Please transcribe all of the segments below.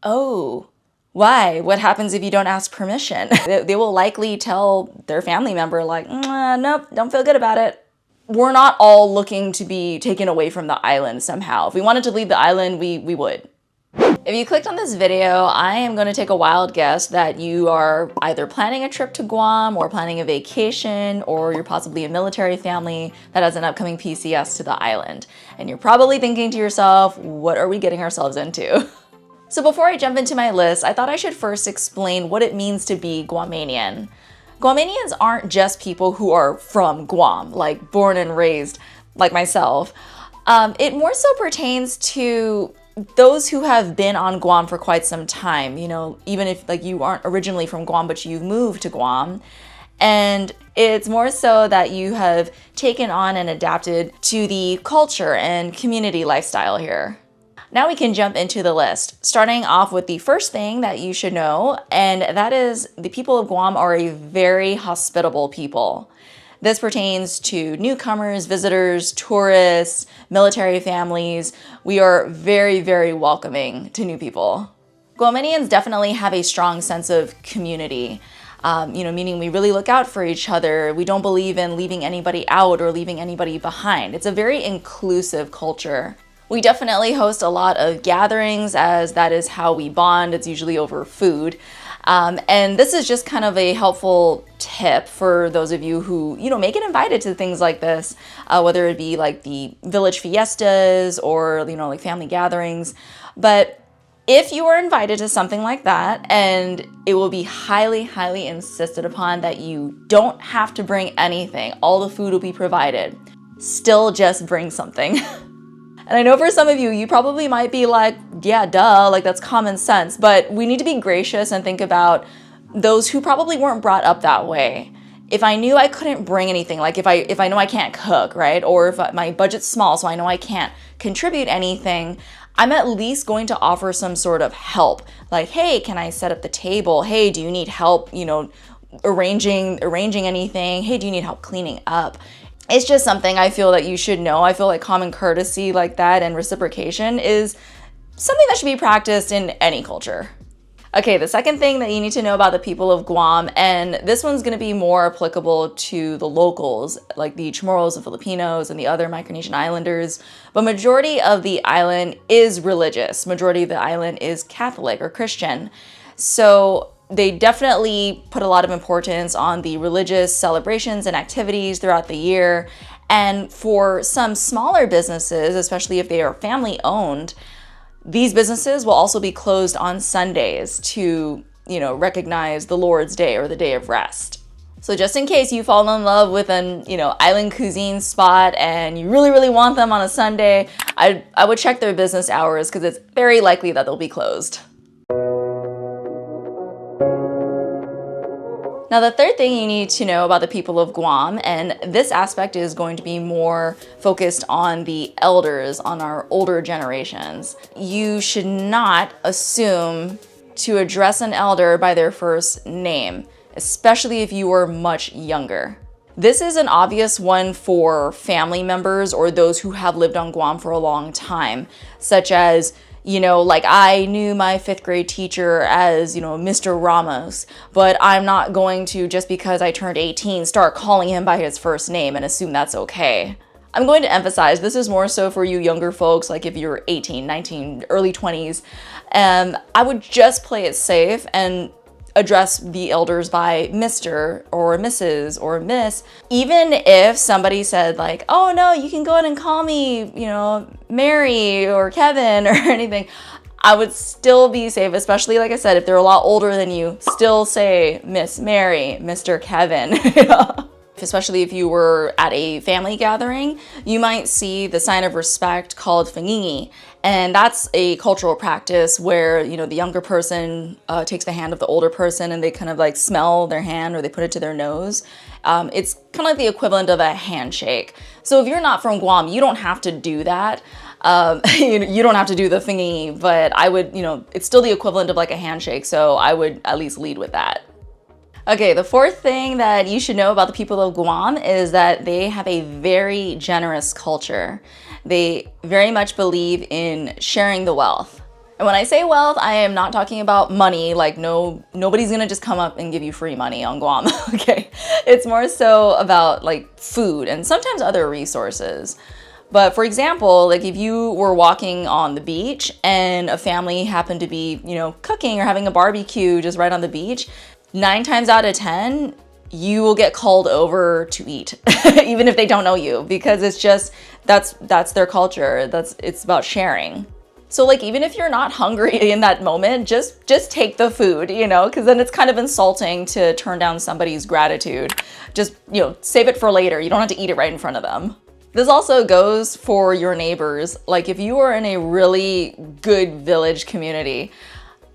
Oh, why? What happens if you don't ask permission? They will likely tell their family member like, nope, don't feel good about it. We're not all looking to be taken away from the island somehow. If we wanted to leave the island, we would. If you clicked on this video, I am going to take a wild guess that you are either planning a trip to Guam or planning a vacation, or you're possibly a military family that has an upcoming PCS to the island. And you're probably thinking to yourself, what are we getting ourselves into? So before I jump into my list, I thought I should first explain what it means to be Guamanian. Guamanians aren't just people who are from Guam, like born and raised like myself. It more so pertains to those who have been on Guam for quite some time, you know, even if like you aren't originally from Guam, but you've moved to Guam. And it's more so that you have taken on and adapted to the culture and community lifestyle here. Now we can jump into the list, starting off with the first thing that you should know, and that is the people of Guam are a very hospitable people. This pertains to newcomers, visitors, tourists, military families. We are very, very welcoming to new people. Guamanians definitely have a strong sense of community, meaning we really look out for each other. We don't believe in leaving anybody out or leaving anybody behind. It's a very inclusive culture. We definitely host a lot of gatherings, as that is how we bond. It's usually over food. And this is just kind of a helpful tip for those of you who, may get invited to things like this, whether it be like the village fiestas or, like family gatherings. But if you are invited to something like that, and it will be highly, highly insisted upon that you don't have to bring anything, all the food will be provided, still just bring something. And I know for some of you, you probably might be like, yeah, duh, like that's common sense. But we need to be gracious and think about those who probably weren't brought up that way. If I knew I couldn't bring anything, like if I know I can't cook, right? Or if my budget's small, so I know I can't contribute anything, I'm at least going to offer some sort of help. Like, hey, can I set up the table? Hey, do you need help, arranging anything? Hey, do you need help cleaning up? It's just something I feel that you should know. I feel like common courtesy like that and reciprocation is something that should be practiced in any culture. Okay, the second thing that you need to know about the people of Guam, and this one's going to be more applicable to the locals, like the Chamorros and Filipinos and the other Micronesian islanders, but majority of the island is religious. Majority of the island is Catholic or Christian. So they definitely put a lot of importance on the religious celebrations and activities throughout the year. And for some smaller businesses, especially if they are family owned, these businesses will also be closed on Sundays to, recognize the Lord's Day or the day of rest. So just in case you fall in love with an, island cuisine spot and you really, really want them on a Sunday, I would check their business hours because it's very likely that they'll be closed. Now, the third thing you need to know about the people of Guam, and this aspect is going to be more focused on the elders, on our older generations. You should not assume to address an elder by their first name, especially if you are much younger. This is an obvious one for family members or those who have lived on Guam for a long time, such as like I knew my 5th grade teacher as, Mr. Ramos, but I'm not going to, just because I turned 18, start calling him by his first name and assume that's okay. I'm going to emphasize this is more so for you younger folks, like if you're 18, 19, early 20s, I would just play it safe and address the elders by Mr. or Mrs. or Miss. Even if somebody said like, oh no, you can go ahead and call me, Mary or Kevin or anything, I would still be safe, especially like I said, if they're a lot older than you, still say Miss Mary, Mr. Kevin. Especially if you were at a family gathering, you might see the sign of respect called fangingi. And that's a cultural practice where, the younger person takes the hand of the older person and they kind of like smell their hand or they put it to their nose. It's kind of like the equivalent of a handshake. So if you're not from Guam, you don't have to do that. You don't have to do the fangingi, but I would, it's still the equivalent of like a handshake. So I would at least lead with that. Okay, the fourth thing that you should know about the people of Guam is that they have a very generous culture. They very much believe in sharing the wealth. And when I say wealth, I am not talking about money. Like nobody's gonna just come up and give you free money on Guam, okay? It's more so about like food and sometimes other resources. But for example, like if you were walking on the beach and a family happened to be, cooking or having a barbecue just right on the beach, 9 times out of 10, you will get called over to eat, even if they don't know you, because it's just, that's their culture. It's about sharing. So like, even if you're not hungry in that moment, just take the food, because then it's kind of insulting to turn down somebody's gratitude. Just, save it for later. You don't have to eat it right in front of them. This also goes for your neighbors. Like if you are in a really good village community,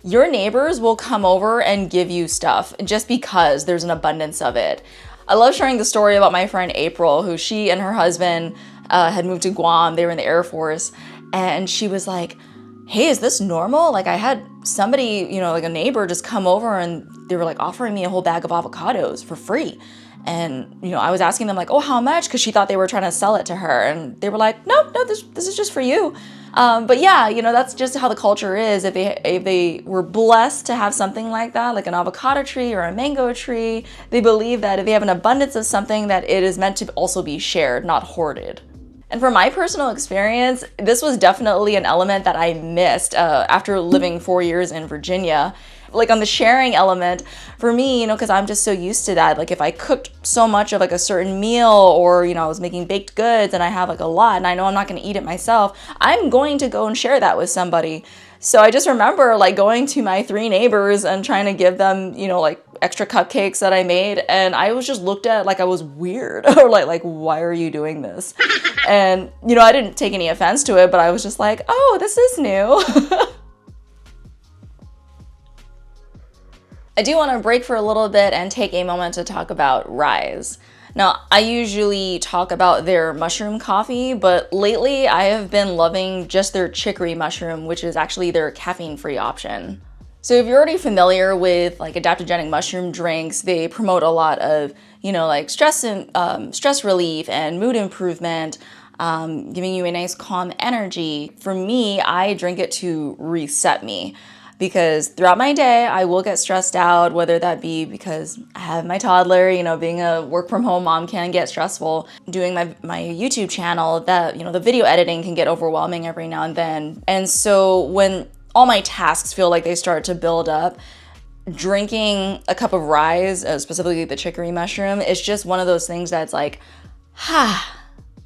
your neighbors will come over and give you stuff just because there's an abundance of it. I love sharing the story about my friend April, who she and her husband had moved to Guam. They were in the Air Force. And she was like, hey, is this normal? Like I had somebody, like a neighbor just come over and they were like offering me a whole bag of avocados for free. And, I was asking them like, oh, how much? Because she thought they were trying to sell it to her. And they were like, no, this is just for you. But yeah, that's just how the culture is. If they were blessed to have something like that, like an avocado tree or a mango tree, they believe that if they have an abundance of something, that it is meant to also be shared, not hoarded. And from my personal experience, this was definitely an element that I missed after living 4 years in Virginia. Like on the sharing element, for me, because I'm just so used to that. Like if I cooked so much of like a certain meal or, I was making baked goods and I have like a lot and I know I'm not going to eat it myself, I'm going to go and share that with somebody. So I just remember like going to my 3 neighbors and trying to give them, like extra cupcakes that I made. And I was just looked at like I was weird or like, why are you doing this? And, I didn't take any offense to it, but I was just like, oh, this is new. I do want to break for a little bit and take a moment to talk about Ryze. Now, I usually talk about their mushroom coffee, but lately I have been loving just their chicory mushroom, which is actually their caffeine-free option. So if you're already familiar with like adaptogenic mushroom drinks, they promote a lot of, like stress relief and mood improvement, giving you a nice calm energy. For me, I drink it to reset me. Because throughout my day, I will get stressed out, whether that be because I have my toddler, being a work from home mom can get stressful. Doing my YouTube channel, that, the video editing can get overwhelming every now and then. And so when all my tasks feel like they start to build up, drinking a cup of Ryze, specifically the chicory mushroom, is just one of those things that's like,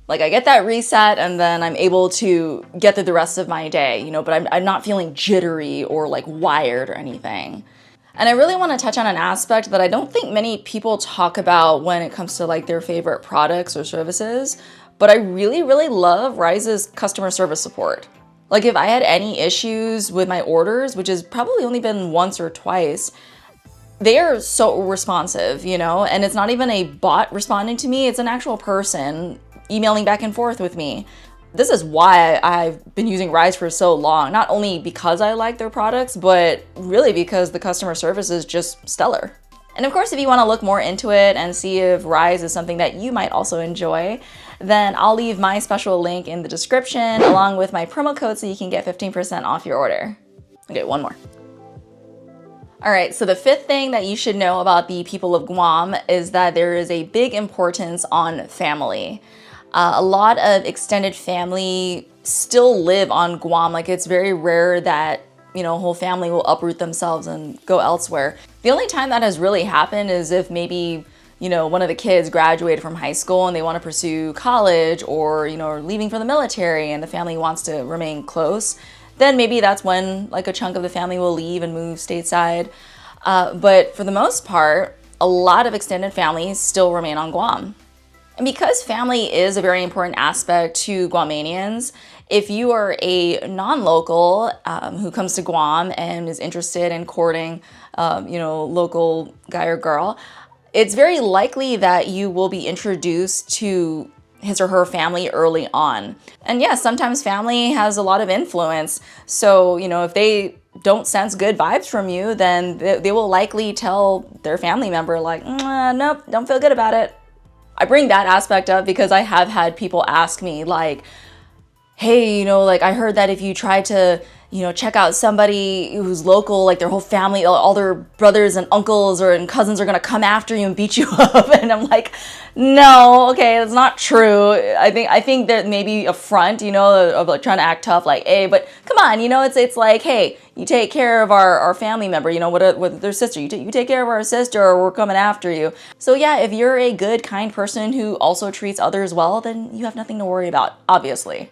like I get that reset and then I'm able to get through the rest of my day, but I'm not feeling jittery or like wired or anything. And I really want to touch on an aspect that I don't think many people talk about when it comes to like their favorite products or services, but I really, really love Ryze's customer service support. Like if I had any issues with my orders, which has probably only been once or twice, they are so responsive, and it's not even a bot responding to me, it's an actual person emailing back and forth with me. This is why I've been using Ryze for so long, not only because I like their products, but really because the customer service is just stellar. And of course, if you want to look more into it and see if Ryze is something that you might also enjoy, then I'll leave my special link in the description along with my promo code so you can get 15% off your order. Okay, one more. All right, so the 5th thing that you should know about the people of Guam is that there is a big importance on family. A lot of extended family still live on Guam. Like it's very rare that, a whole family will uproot themselves and go elsewhere. The only time that has really happened is if maybe, one of the kids graduated from high school and they want to pursue college or, are leaving for the military and the family wants to remain close. Then maybe that's when like a chunk of the family will leave and move stateside. But for the most part, a lot of extended families still remain on Guam. And because family is a very important aspect to Guamanians, if you are a non-local who comes to Guam and is interested in courting, local guy or girl, it's very likely that you will be introduced to his or her family early on. And yes, sometimes family has a lot of influence. So, if they don't sense good vibes from you, then they will likely tell their family member like, nope, don't feel good about it. I bring that aspect up because I have had people ask me like, hey, like I heard that if you try to, check out somebody who's local, like their whole family, all their brothers and uncles and cousins are gonna come after you and beat you up. And I'm like, no, okay, that's not true. I think that maybe a front, of like trying to act tough, like, hey, but come on, it's like, hey, you take care of our family member, with their sister, you take care of our sister, or we're coming after you. So yeah, if you're a good, kind person who also treats others well, then you have nothing to worry about, obviously.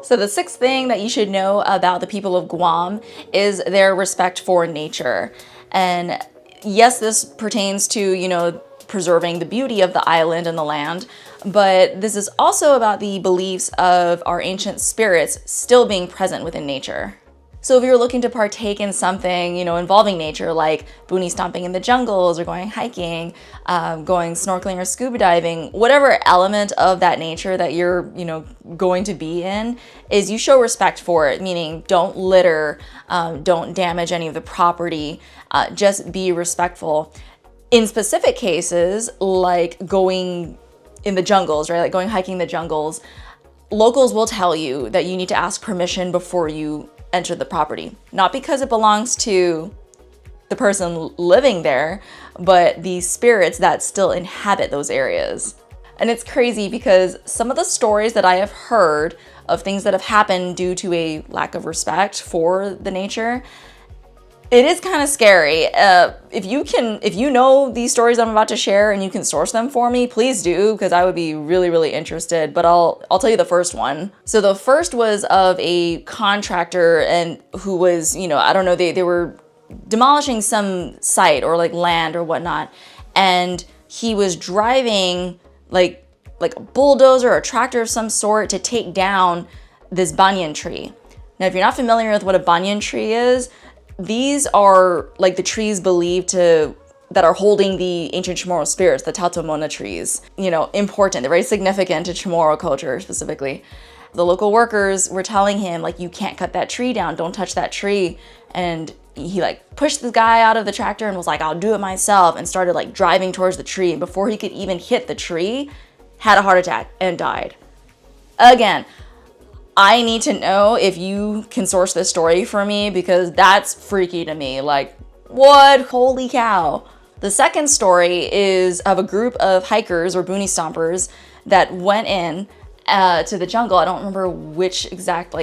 So the sixth thing that you should know about the people of Guam is their respect for nature. And yes, this pertains to, preserving the beauty of the island and the land, but this is also about the beliefs of our ancient spirits still being present within nature. So if you're looking to partake in something, involving nature, like boonie stomping in the jungles or going hiking, going snorkeling or scuba diving, whatever element of that nature that you're, going to be in, is you show respect for it, meaning don't litter, don't damage any of the property, just be respectful. In specific cases, like going in the jungles, right? Like going hiking the jungles, locals will tell you that you need to ask permission before you enter the property. Not because it belongs to the person living there, but the spirits that still inhabit those areas. And it's crazy because some of the stories that I have heard of things that have happened due to a lack of respect for the nature, it is kind of scary. If you know these stories I'm about to share and you can source them for me, please do, because I would be really, really interested. But I'll tell you the first one. So the first was of a contractor and who was, I don't know, they were demolishing some site or like land or whatnot, and he was driving like a bulldozer or a tractor of some sort to take down this banyan tree. Now, if you're not familiar with what a banyan tree is, these are like the trees believed that are holding the ancient Chamorro spirits, the Tatomona trees. Important. They're very significant to Chamorro culture specifically. The local workers were telling him, like, you can't cut that tree down. Don't touch that tree. And he like pushed the guy out of the tractor and was like, I'll do it myself, and started like driving towards the tree. And before he could even hit the tree, had a heart attack and died. Again, I need to know if you can source this story for me, because that's freaky to me. Like, what? Holy cow. The second story is of a group of hikers or boonie stompers that went in to the jungle. I don't remember which exact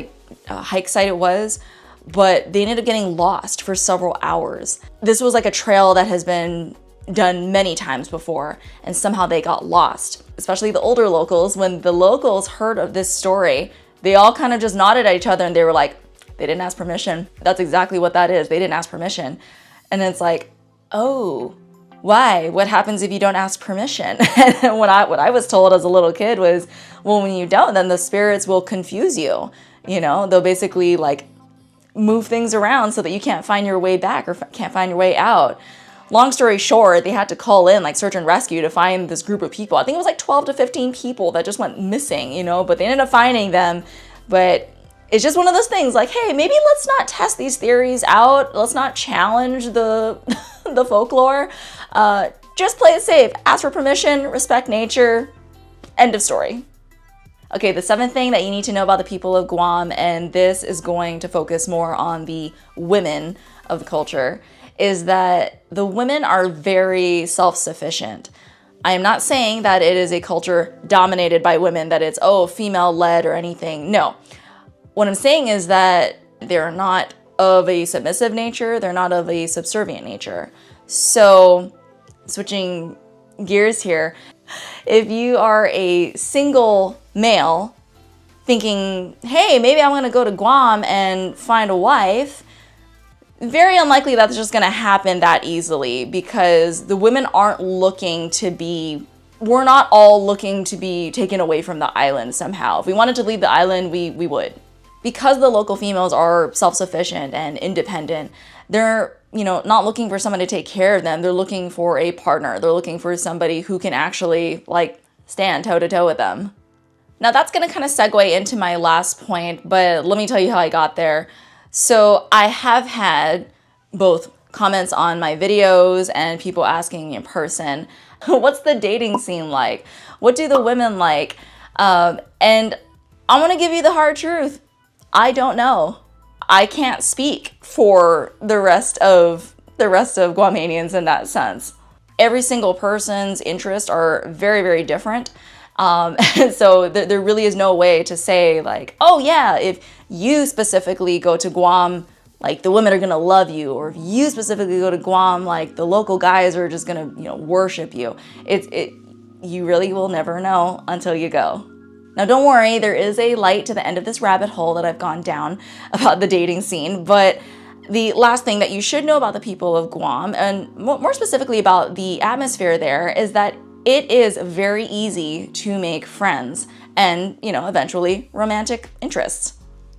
hike site it was, but they ended up getting lost for several hours. This was like a trail that has been done many times before, and somehow they got lost. Especially the older locals. When the locals heard of this story, they all kind of just nodded at each other and they were like, they didn't ask permission. That's exactly what that is. They didn't ask permission. And it's like, oh, why? What happens if you don't ask permission? And what I was told as a little kid was, well, when you don't, then the spirits will confuse you. They'll basically like move things around so that you can't find your way back or can't find your way out. Long story short, they had to call in like search and rescue to find this group of people. I think it was like 12 to 15 people that just went missing, but they ended up finding them. But it's just one of those things like, hey, maybe let's not test these theories out. Let's not challenge the the folklore. Just play it safe. Ask for permission, respect nature. End of story. Okay, the seventh thing that you need to know about the people of Guam, and this is going to focus more on the women of the culture, is that the women are very self-sufficient. I am not saying that it is a culture dominated by women, that it's, female-led or anything. No. What I'm saying is that they're not of a submissive nature. They're not of a subservient nature. So, switching gears here, if you are a single male thinking, hey, maybe I'm going to go to Guam and find a wife, very unlikely that's just going to happen that easily, because the women aren't looking to be, we're not all looking to be taken away from the island somehow. If we wanted to leave the island, we would. Because the local females are self-sufficient and independent, they're, not looking for someone to take care of them. They're looking for a partner. They're looking for somebody who can actually stand toe to toe with them. Now that's going to kind of segue into my last point, but let me tell you how I got there. So I have had both comments on my videos and people asking me in person, what's the dating scene like? What do the women like? And I'm gonna give you the hard truth. I don't know. I can't speak for the rest of Guamanians in that sense. Every single person's interests are very, very different. And so there really is no way to say like, oh yeah, if you specifically go to Guam, like the women are gonna love you, or if you specifically go to Guam, like the local guys are just gonna, you know, worship you. You really will never know until you go. Now don't worry, there is a light to the end of this rabbit hole that I've gone down about the dating scene, but the last thing that you should know about the people of Guam, and more specifically about the atmosphere there, is that it is very easy to make friends and, you know, eventually romantic interests.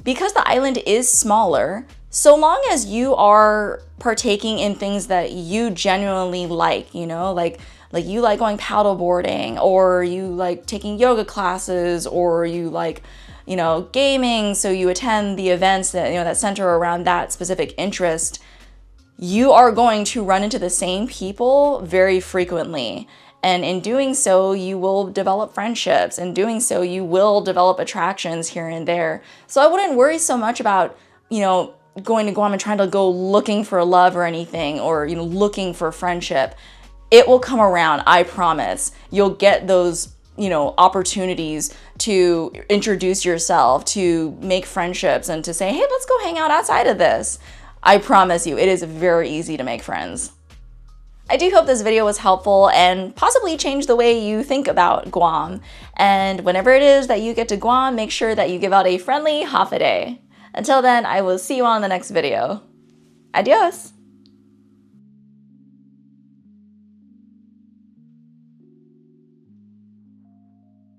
Because the island is smaller, so long as you are partaking in things that you genuinely like, you know, like you like going paddleboarding, or you like taking yoga classes, or you like, you know, gaming, so you attend the events that, you know, that center around that specific interest, you are going to run into the same people very frequently. And in doing so, you will develop friendships. In doing so, you will develop attractions here and there. So I wouldn't worry so much about, you know, going to Guam and trying to go looking for love or anything, or, you know, looking for friendship. It will come around, I promise. You'll get those, you know, opportunities to introduce yourself, to make friendships, and to say, hey, let's go hang out outside of this. I promise you, it is very easy to make friends. I do hope this video was helpful and possibly changed the way you think about Guam. And whenever it is that you get to Guam, make sure that you give out a friendly hafa day. Until then, I will see you on the next video. Adios!